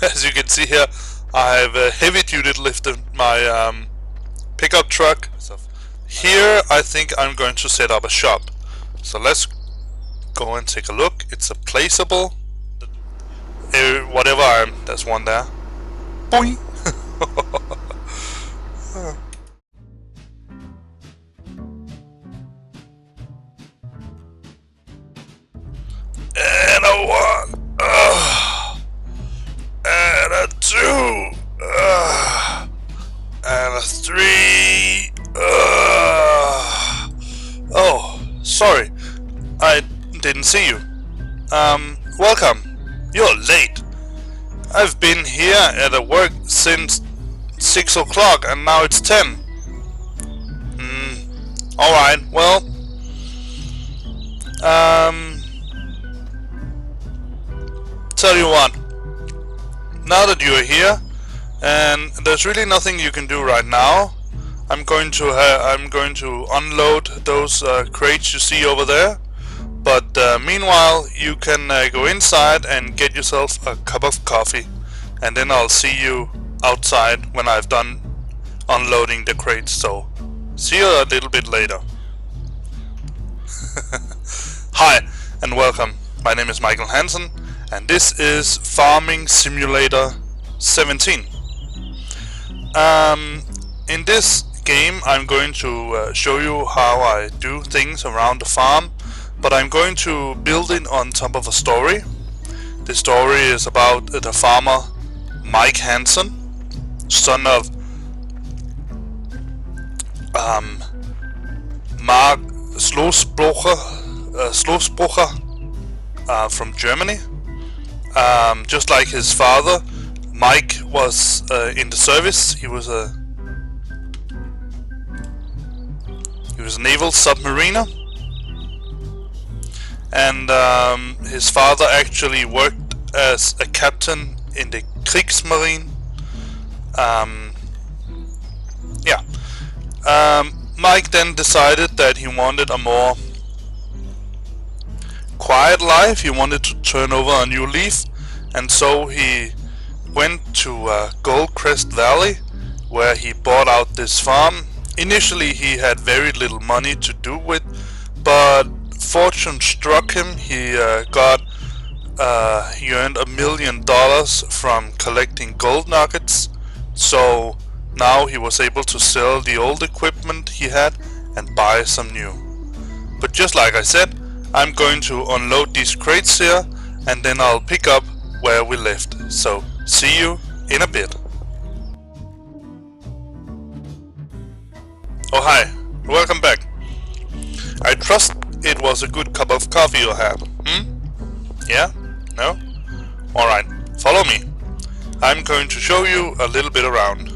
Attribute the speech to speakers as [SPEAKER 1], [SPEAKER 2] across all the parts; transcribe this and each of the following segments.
[SPEAKER 1] As you can see here, I've heavy-duty lifted my pickup truck. Here I think I'm going to set up a shop. So let's go and take a look. It's a placeable. Whatever there's one there. Boing! And a one. And a two. And a three. Oh, sorry. I didn't see you. Welcome. You're late. I've been here at work since 6 o'clock and now it's 10. Alright, well, tell you what, now that you're here and there's really nothing you can do right now, I'm going to unload those crates you see over there. But meanwhile, you can go inside and get yourself a cup of coffee, and then I'll see you outside when I've done unloading the crates. So, see you a little bit later. Hi, and welcome. My name is Mike Hansson, and this is Farming Simulator 17. In this game, I'm going to show you how I do things around the farm. But I'm going to build it on top of a story. The story is about the farmer Mike Hansson, son of Mark Slossbrocher from Germany. Just like his father, Mike was in the service. He was a naval submariner. And his father actually worked as a captain in the Kriegsmarine. Mike then decided that he wanted a more quiet life. He wanted to turn over a new leaf, and so he went to Goldcrest Valley, where he bought out this farm. Initially he had very little money to do with, but fortune struck him. He earned $1 million from collecting gold nuggets. So now he was able to sell the old equipment he had and buy some new. But just like I said, I'm going to unload these crates here and then I'll pick up where we left. So see you in a bit. Oh hi, welcome back. I trust it was a good cup of coffee you had. Yeah? No? Alright, follow me. I'm going to show you a little bit around.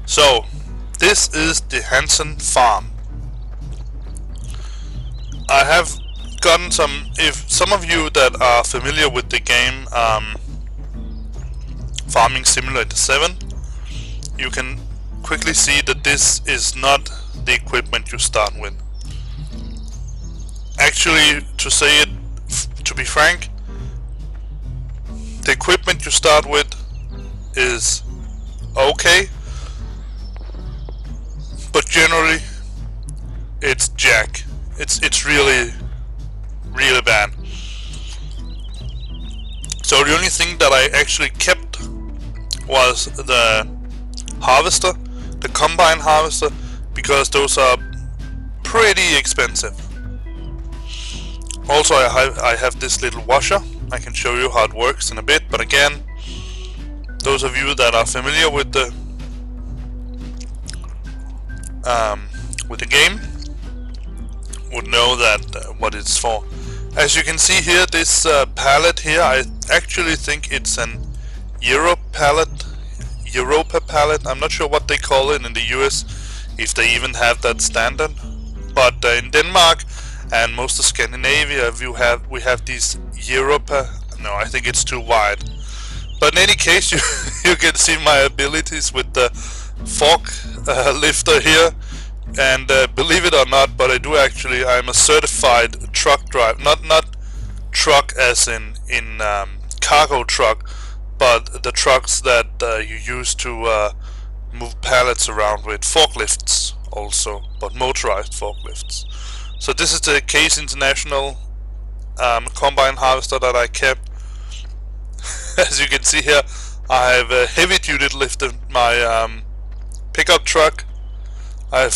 [SPEAKER 1] So, this is the Hansson farm. I have gotten if some of you that are familiar with the game Farming Simulator 7, you can quickly see that this is not the equipment you start with. Actually, to be frank, the equipment you start with is okay, but generally it's jack. It's really bad. So the only thing that I actually kept was the harvester, the combine harvester, because those are pretty expensive. Also, I have this little washer. I can show you how it works in a bit, but again, those of you that are familiar with the game would know that what it's for. As you can see here, this pallet here, I actually think it's an Europa pallet. I'm not sure what they call it in the US, if they even have that standard. But in Denmark and most of Scandinavia, we have these Europa. No, I think it's too wide. But in any case, you can see my abilities with the fork lifter here. And believe it or not, but I'm a certified truck driver. Not truck as in cargo truck, but the trucks that you use to move pallets around with, forklifts also, but motorized forklifts. So this is the Case International combine harvester that I kept. As you can see here, I have heavy duty lifted my pickup truck. I've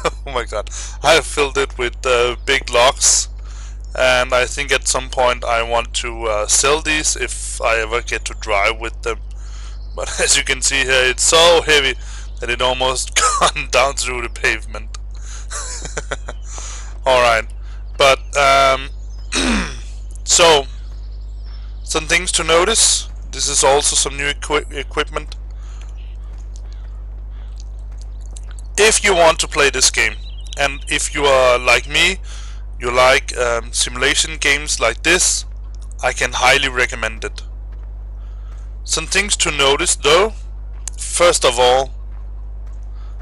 [SPEAKER 1] oh my god, I have filled it with big logs, and I think at some point I want to sell these if I ever get to drive with them. But as you can see here, it's so heavy that it almost gone down through the pavement. Alright, but so some things to notice. This is also some new equipment. If you want to play this game, and if you are like me, you like simulation games like this, I can highly recommend it. Some things to notice though. First of all,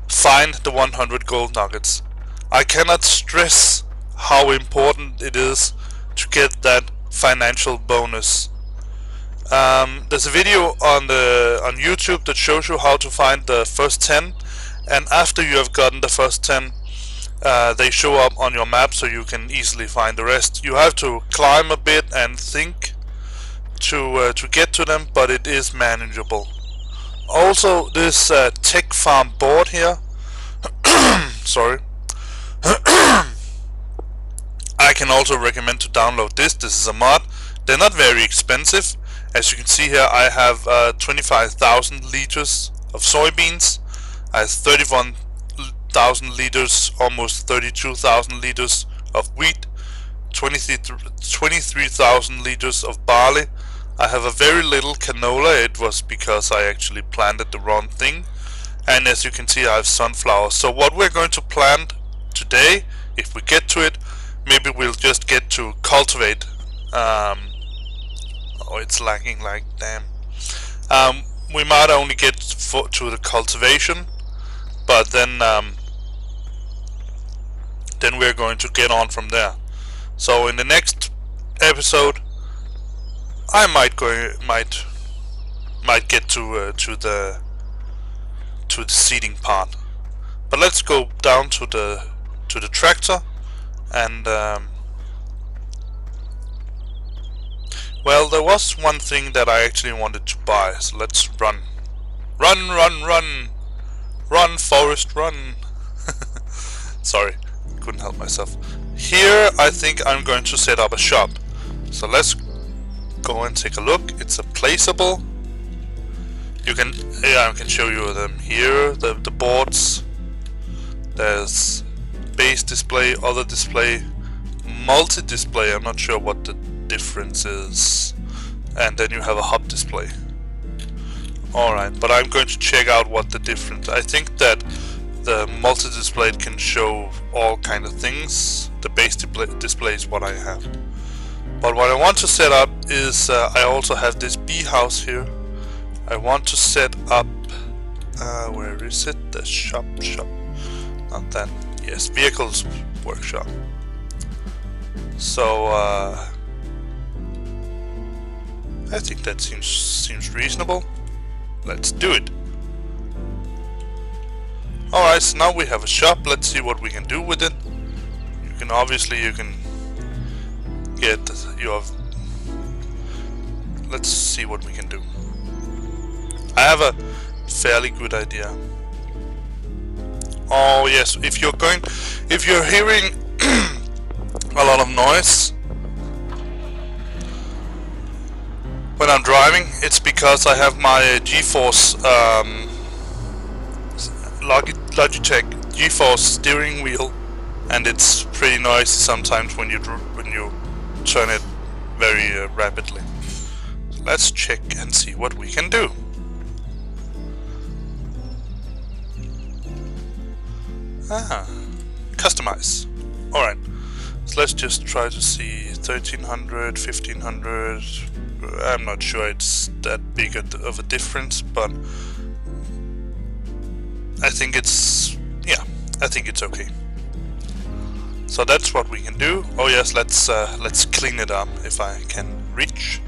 [SPEAKER 1] find the 100 gold nuggets. I cannot stress how important it is to get that financial bonus. There's a video on YouTube that shows you how to find the first 10, and after you have gotten the first 10, they show up on your map so you can easily find the rest. You have to climb a bit and think to get to them, but it is manageable. Also, this tech farm board here, sorry, I can also recommend to download this. This is a mod. They're not very expensive. As you can see here, I have 25,000 liters of soybeans. I have 31,000 liters, almost 32,000 liters of wheat, 23,000 liters of barley. I have a very little canola. It was because I actually planted the wrong thing. And as you can see, I have sunflowers. So what we're going to plant today, if we get to it, maybe we'll just get to cultivate. Oh, it's lagging like damn. We might only get to the cultivation, but then we're going to get on from there. So in the next episode, I might get to the seeding part. But let's go down to the tractor and well, there was one thing that I actually wanted to buy, so let's run. Run, Forrest, run. Sorry, couldn't help myself. Here, I think I'm going to set up a shop. So let's go and take a look. It's a placeable. I can show you them here. The boards. There's base display, other display, multi-display. I'm not sure what the difference is. And then you have a hub display. Alright, but I'm going to check out what the difference. I think that the multi-display can show all kind of things. The base display is what I have. But what I want to set up is I also have this bee house here. I want to set up where is it? The shop. Not that. Yes, vehicles workshop. So I think that seems reasonable. Let's do it. Alright, so now we have a shop. Let's see what we can do with it. You can get your... Let's see what we can do. I have a fairly good idea. Oh yes, if you're hearing a lot of noise when I'm driving, it's because I have my GeForce Logitech GeForce steering wheel, and it's pretty noisy sometimes when you turn it very rapidly. So let's check and see what we can do. Customize. Alright, so let's just try to see 1300, 1500. I'm not sure it's that big of a difference, but I think it's okay. So that's what we can do. Oh yes, let's clean it up if I can reach.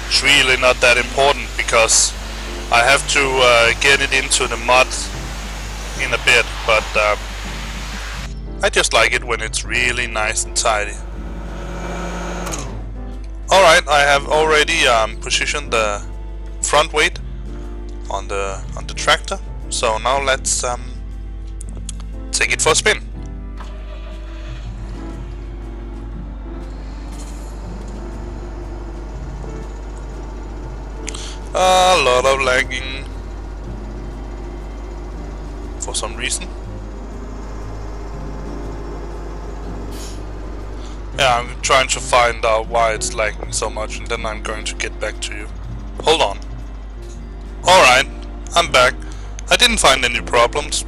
[SPEAKER 1] It's really not that important because I have to get it into the mud in a bit, but I just like it when it's really nice and tidy. Alright, I have already positioned the front weight on the tractor, so now let's take it for a spin. A lot of lagging for some reason. Yeah, I'm trying to find out why it's lagging so much, and then I'm going to get back to you. Hold on. Alright, I'm back. I didn't find any problems.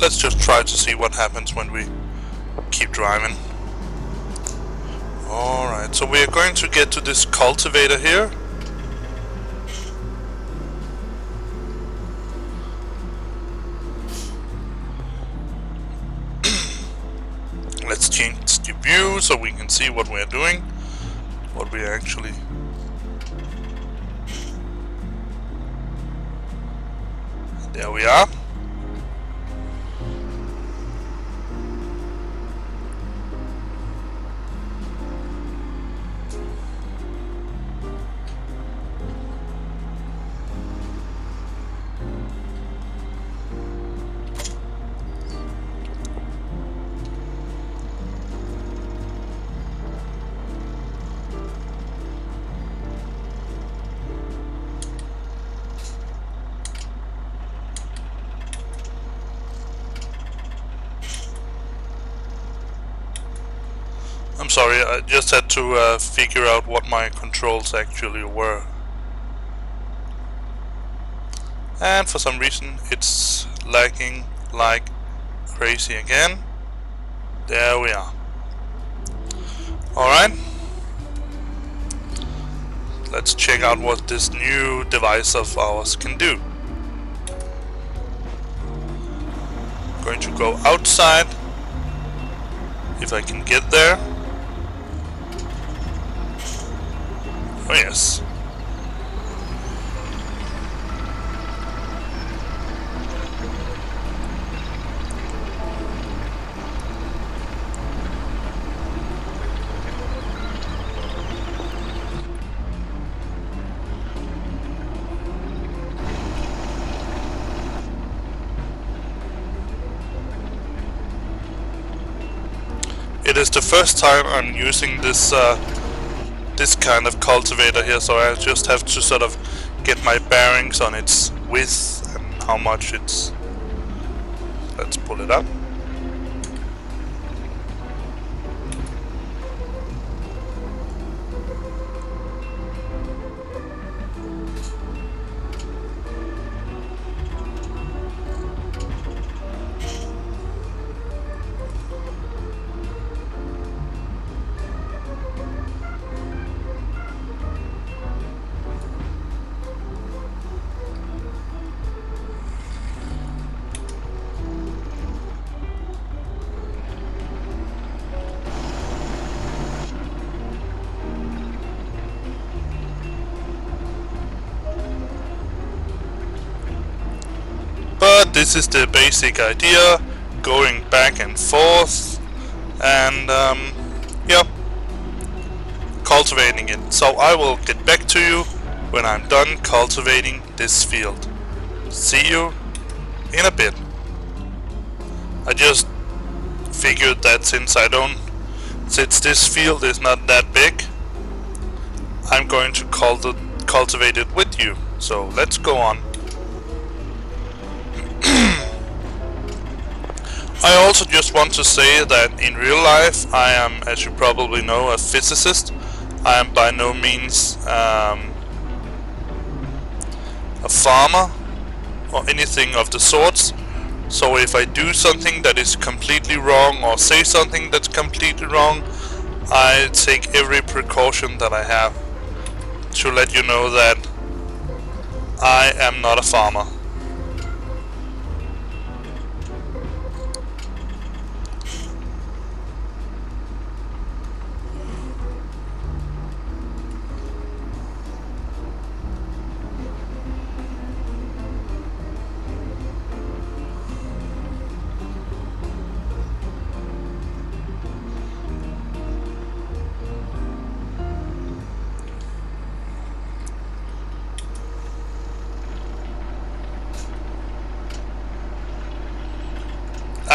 [SPEAKER 1] Let's just try to see what happens when we keep driving. Alright, so we are going to get to this cultivator here. Let's change the view so we can see what we're doing, what we actually... There we are. I'm sorry, I just had to figure out what my controls actually were. And for some reason it's lagging like crazy again. There we are. Alright. Let's check out what this new device of ours can do. I'm going to go outside, if I can get there. Oh yes. It is the first time I'm using this this kind of cultivator here, so I just have to sort of get my bearings on its width and how much it's... Let's pull it up. But this is the basic idea, going back and forth and yeah, cultivating it. So I will get back to you when I'm done cultivating this field. See you in a bit. I just figured that since this field is not that big, I'm going to cultivate it with you. So let's go on. I also just want to say that in real life I am, as you probably know, a physicist. I am by no means a farmer or anything of the sorts. So if I do something that is completely wrong or say something that's completely wrong, I take every precaution that I have to let you know that I am not a farmer.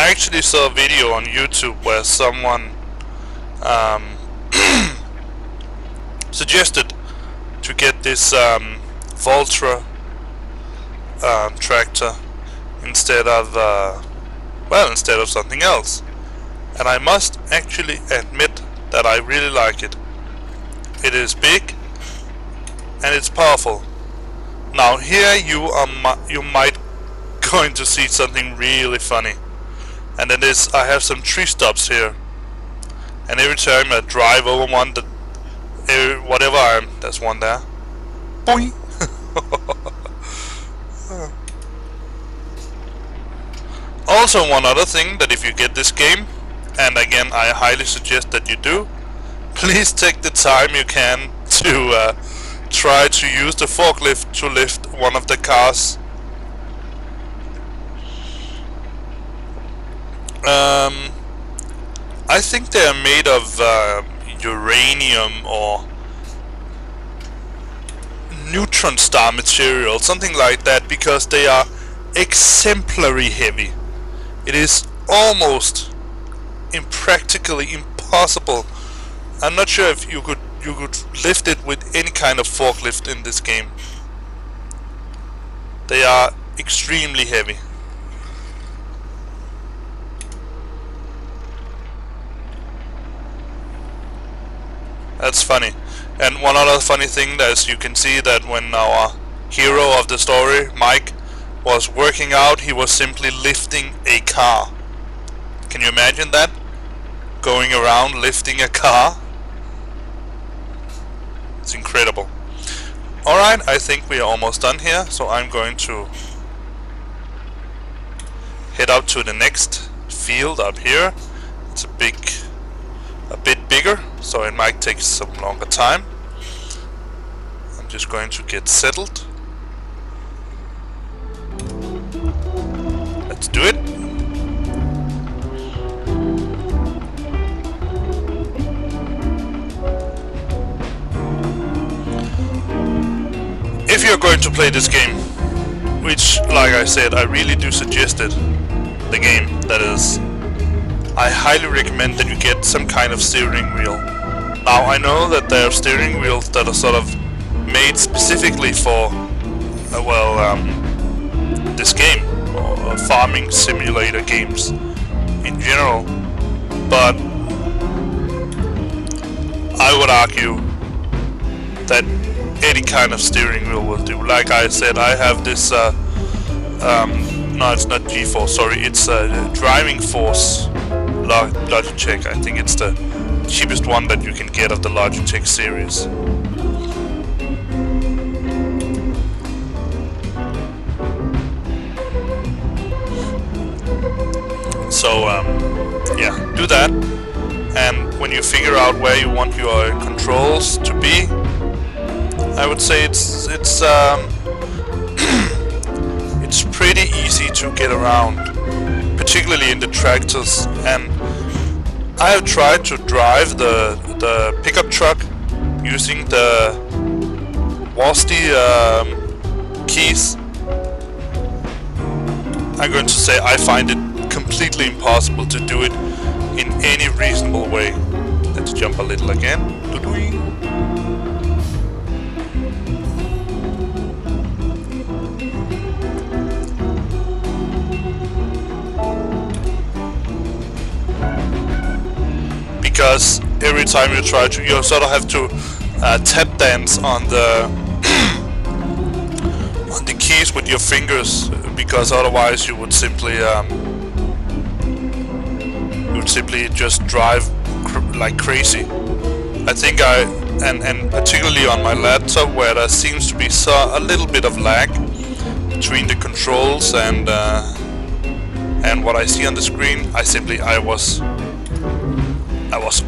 [SPEAKER 1] I actually saw a video on YouTube where someone suggested to get this Voltra tractor instead of something else, and I must actually admit that I really like it. It is big and it's powerful. Now here you might going to see something really funny, and it is I have some tree stops here, and every time I drive over one, there's one there. Boing. Also, one other thing, that if you get this game, and again I highly suggest that you do, please take the time you can to try to use the forklift to lift one of the cars. I think they are made of uranium or neutron star material, something like that, because they are exemplary heavy. It is almost practically impossible. I'm not sure if you could lift it with any kind of forklift in this game. They are extremely heavy. That's funny. And one other funny thing, as you can see, that when our hero of the story, Mike, was working out, he was simply lifting a car. Can you imagine that? Going around lifting a car? It's incredible. Alright, I think we are almost done here, so I'm going to head up to the next field up here. It's a bit bigger, so it might take some longer time. I'm just going to get settled. Let's do it. If you're going to play this game, which, like I said, I really do suggest it, the game, that is, I highly recommend that you get some kind of steering wheel. Now, I know that there are steering wheels that are sort of made specifically for, this game, or farming simulator games in general, but I would argue that any kind of steering wheel will do. Like I said, I have this, no, it's not GeForce, sorry, it's Driving Force Logitech. I think it's the cheapest one that you can get of the Logitech series. So yeah, do that, and when you figure out where you want your controls to be, I would say it's it's pretty easy to get around, particularly in the tractors. And I have tried to drive the pickup truck using the WASD keys. I'm going to say I find it completely impossible to do it in any reasonable way. Let's jump a little again. Because every time you try to, you sort of have to tap dance on the on the keys with your fingers, because otherwise you would simply just drive like crazy. I think and particularly on my laptop, where there seems to be a little bit of lag between the controls and what I see on the screen, I was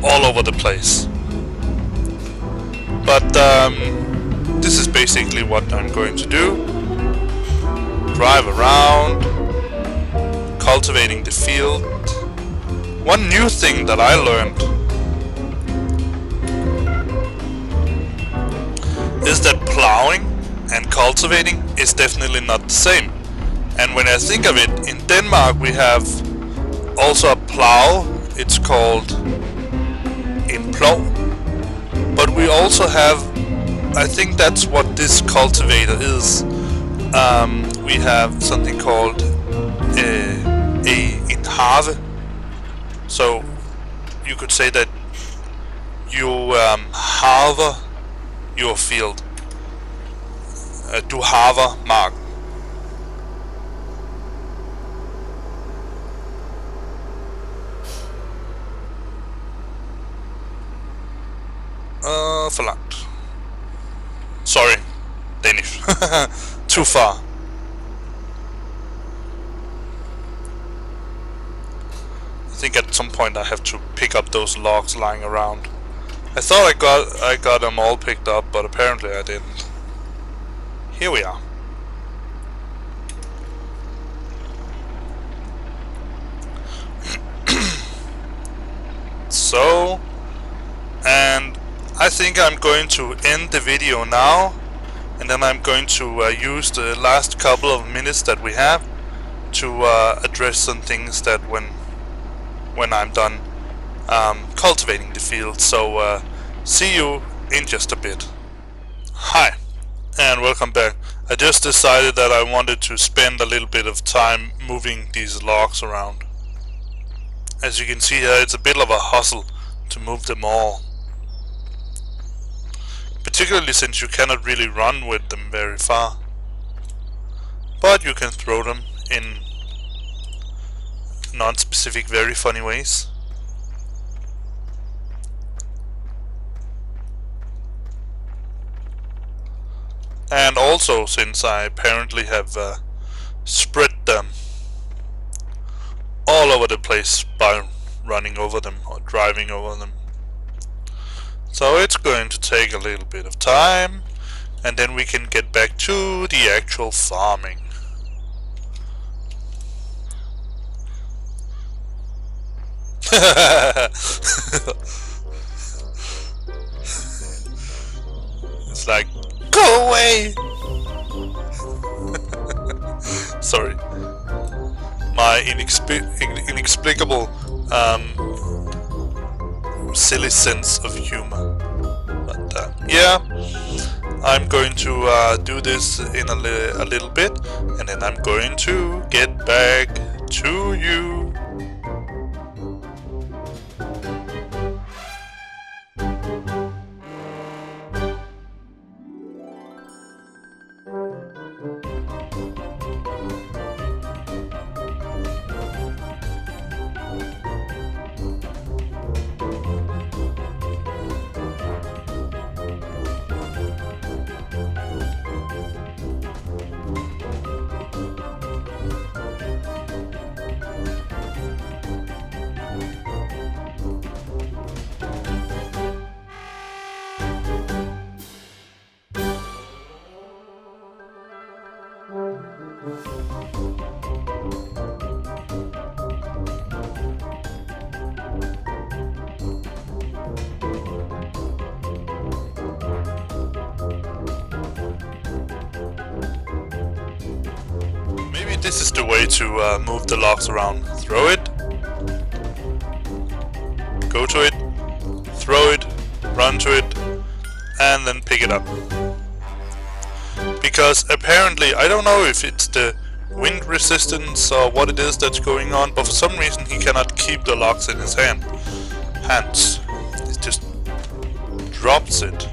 [SPEAKER 1] all over the place. But this is basically what I'm going to do. Drive around, cultivating the field. One new thing that I learned is that plowing and cultivating is definitely not the same. And when I think of it, in Denmark we have also a plow. It's called en plow. But we also have, I think that's what this cultivator is. We have something called a endevour. So you could say that you harver your field. Du harver marken. Forlangt. Sorry, Danish. Too far. I think at some point I have to pick up those logs lying around. I thought I got them all picked up, but apparently I didn't. Here we are. So, and I think I'm going to end the video now, and then I'm going to use the last couple of minutes that we have to address some things that when I'm done cultivating the field. So see you in just a bit. Hi, and welcome back. I just decided that I wanted to spend a little bit of time moving these logs around. As you can see here, it's a bit of a hustle to move them all. Particularly since you cannot really run with them very far. But you can throw them in non-specific, very funny ways. And also, since I apparently have spread them all over the place by running over them or driving over them. So it's going to take a little bit of time, and then we can get back to the actual farming. It's like, go away! Sorry. My inexplicable silly sense of humor. But yeah, I'm going to do this in a little bit, and then I'm going to get back to you. This is the way to move the logs around. Throw it, go to it, throw it, run to it, and then pick it up. Because apparently, I don't know if it's the wind resistance or what it is that's going on, but for some reason he cannot keep the logs in his hands. He just drops it.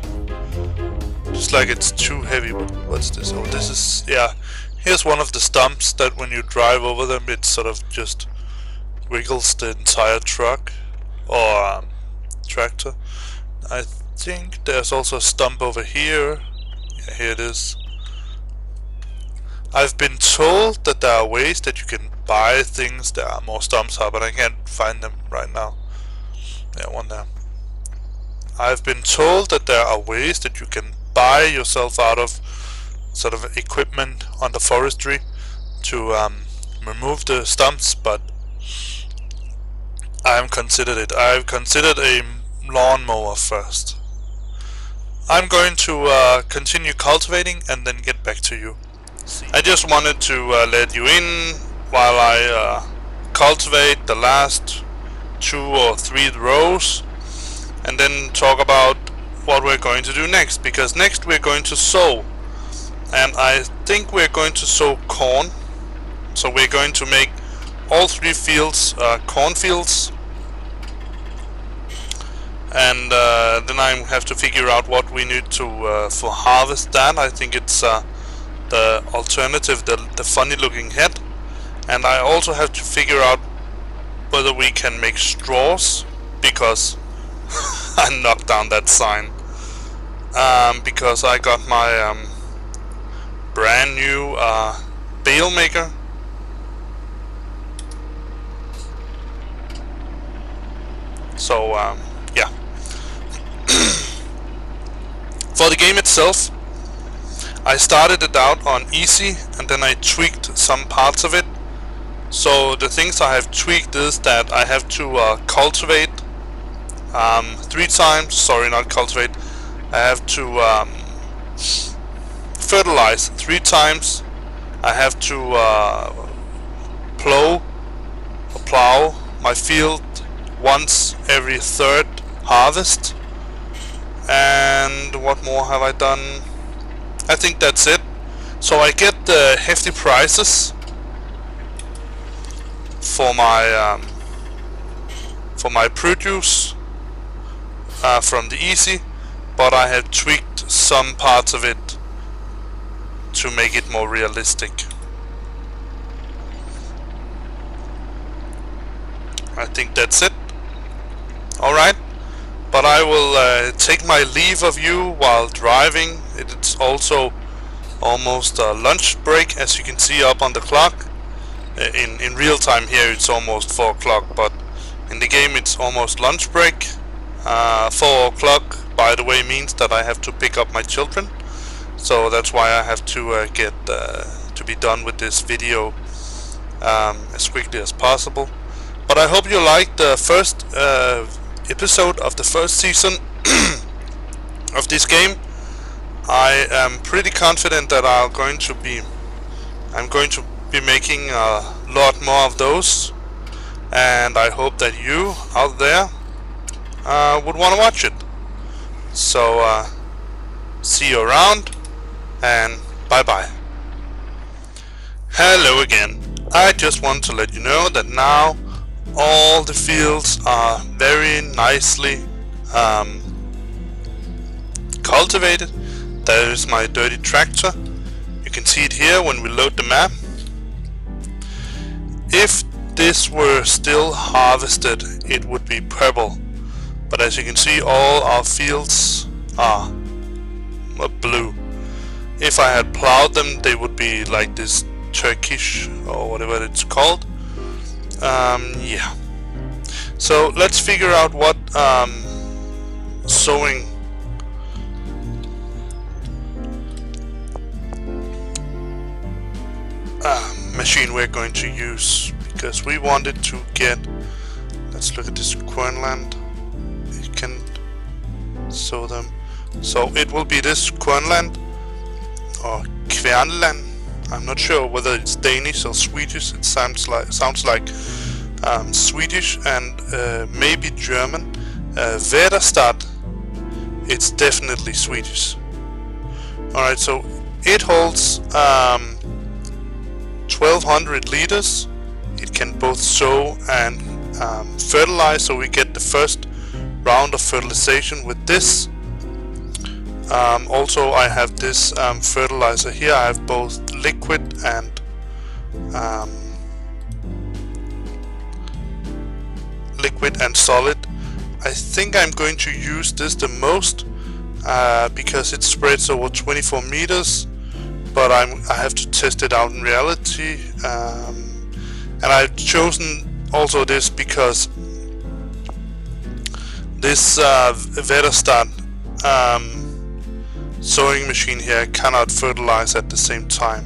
[SPEAKER 1] Just like it's too heavy. What's this? Oh, this is, yeah. Here's one of the stumps that when you drive over them, it sort of just wiggles the entire truck or tractor. I think there's also a stump over here. Yeah, here it is. I've been told that there are ways that you can buy things. There are more stumps here, but I can't find them right now. Yeah, one there. I've been told that there are ways that you can buy yourself out of sort of equipment on the forestry to remove the stumps, but I haven't considered it. I've considered a lawnmower first. I'm going to continue cultivating and then get back to you. I just wanted to let you in while I cultivate the last 2 or 3 rows, and then talk about what we're going to do next, because next we're going to sow, and I think we're going to sow corn. So we're going to make all 3 fields cornfields, and then I have to figure out what we need to for harvest that. I think it's the alternative, the funny looking head, and I also have to figure out whether we can make straws, because I knocked down that sign, because I got my brand new bale maker. So yeah. For the game itself, I started it out on easy, and then I tweaked some parts of it. So the things I have tweaked is that I have to cultivate 3 times. Sorry, not cultivate. I have to fertilize 3 times. I have to plow my field once every 3rd harvest. And what more have I done? I think that's it. So I get the hefty prices for my produce from the easy, but I have tweaked some parts of it to make it more realistic. I think that's it. Alright, but I will take my leave of you while driving. It's also almost a lunch break, as you can see up on the clock. In real time here it's almost 4 o'clock, but in the game it's almost lunch break. 4 o'clock, by the way, means that I have to pick up my children, so that's why I have to get to be done with this video as quickly as possible. But I hope you liked the first episode of the first season of this game. I am pretty confident that I'm going to be making a lot more of those, and I hope that you out there would want to watch it. So see you around, and bye bye. Hello again. I just want to let you know that now all the fields are very nicely cultivated. There is my dirty tractor. You can see it here when we load the map. If this were still harvested, it would be purple, but as you can see, all our fields are blue. If I had plowed them, they would be like this Turkish or whatever it's called. Yeah. So let's figure out what sowing machine we're going to use, because we wanted to get, let's look at this Quernland. It can sow them, so it will be this Quernland or Kvernland. I'm not sure whether it's Danish or Swedish. It sounds like Swedish and maybe German. Väderstad, it's definitely Swedish. Alright, so it holds 1200 liters. It can both sow and fertilize, so we get the first round of fertilization with this. Also I have this fertilizer here. I have both liquid and solid. I think I'm going to use this the most because it spreads over 24 meters, but I have to test it out in reality, and I've chosen also this because this Väderstad sowing machine here cannot fertilize at the same time,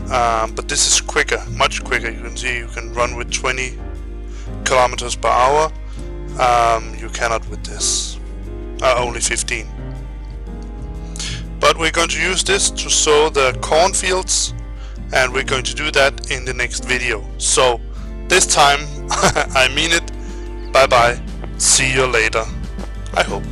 [SPEAKER 1] but this is quicker, much quicker. You can see you can run with 20 kilometers per hour. You cannot with this, only 15. But we're going to use this to sow the cornfields, and we're going to do that in the next video. So this time I mean it. Bye bye, see you later, I hope.